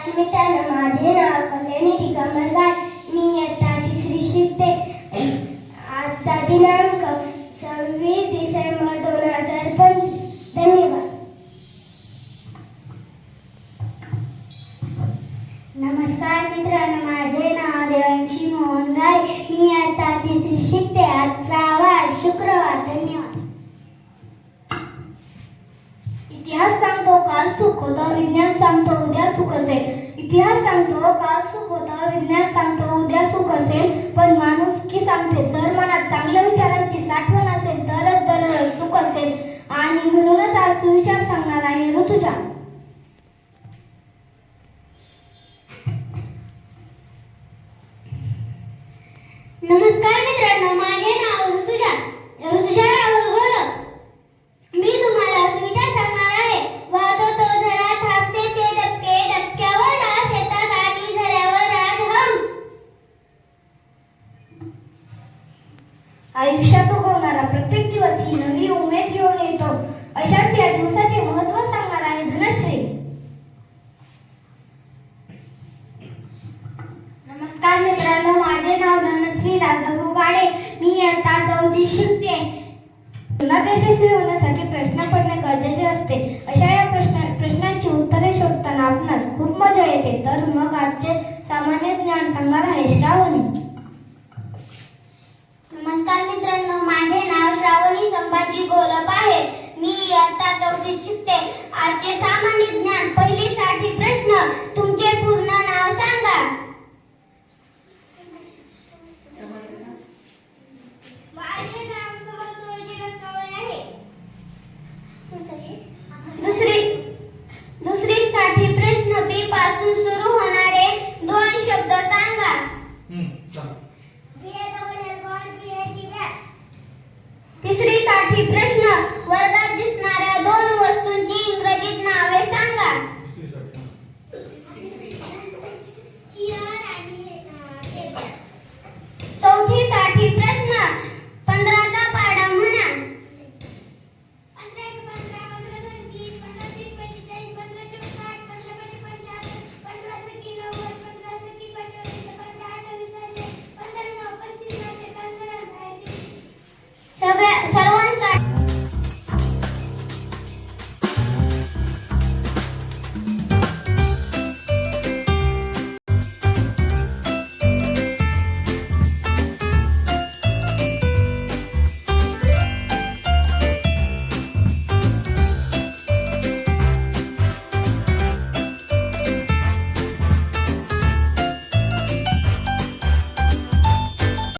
मित्रांनो, माझे नाव कल्याणी दिगंबर गाय. मी इयत्ता 3री शिकते. आजचा दिनांक 26 डिसेंबर 2025. धन्यवाद. नमस्कार मित्रांनो, माझे नाव देवांशी मोहन गाय. मी इयत्ता 3री शिकते. आजचा वार शुक्रवार. धन्यवाद. इतिहास सांगतो काल सुख होतं, विज्ञान सांगतो उद्या सुख असेल. इतिहास सांगतो काल सुख होतं, विज्ञान सांगतो उद्या सुख असेल. पण माणुसकी सांगते जर मनात चांगल्या विचारांची साठवण असेल तरच दररोज सुख असेल. आणि म्हणूनच आज सुविचार सांगणार आहे ऋतुजा. नमस्कार मित्रांनो, माझे नाव ऋतुजा राहुल गोलक. मी तुम्हाला सुविचार सांगणार आहे. वाहतो तो झरा, थांबते ते डबके, डबक्यावर रास येतात आणि झऱ्यावर राजहंस. आयुष्यात उगवणारा प्रत्येक दिवस ही नवी उमेद घेऊन येतो. अशाच या दिवसाचे महत्त्व सांगणार आहे धनश्री. नमस्कार मित्रांनो, माझे नाव धनश्री राघव गाडे. मी इयत्ता 4री शिकते. जीवनात यशस्वी होण्यासाठी प्रश्न पडणे गरजेचे असते. अशा या प्रश्नांची उत्तरे शोधताना आपणास खूप मजा येते. तर मग आजचे सामान्य ज्ञान सांगणार आहे श्रावणी. नमस्कार मित्रांनो, माझे नाव श्रावणी संभाजी गोलप आहे. मी इयत्ता 4रीत शिकते. आजचे सामान्य ज्ञान. पहिलीसाठी प्रश्न. तुमचे पूर्ण नाव सांगा. माझे नाव समर्थ वैजनाथ कवळे आहे. दुसरीसाठी प्रश्न. बी पासून सुरू होणारे 2 शब्द सांगा. तिसरीसाठी प्रश्न. वर्गात दिसणाऱ्या 2 वस्तूंची इंग्रजीत नावे सांगा. चौथीसाठी प्रश्न. 15चा पाढा म्हणा. 15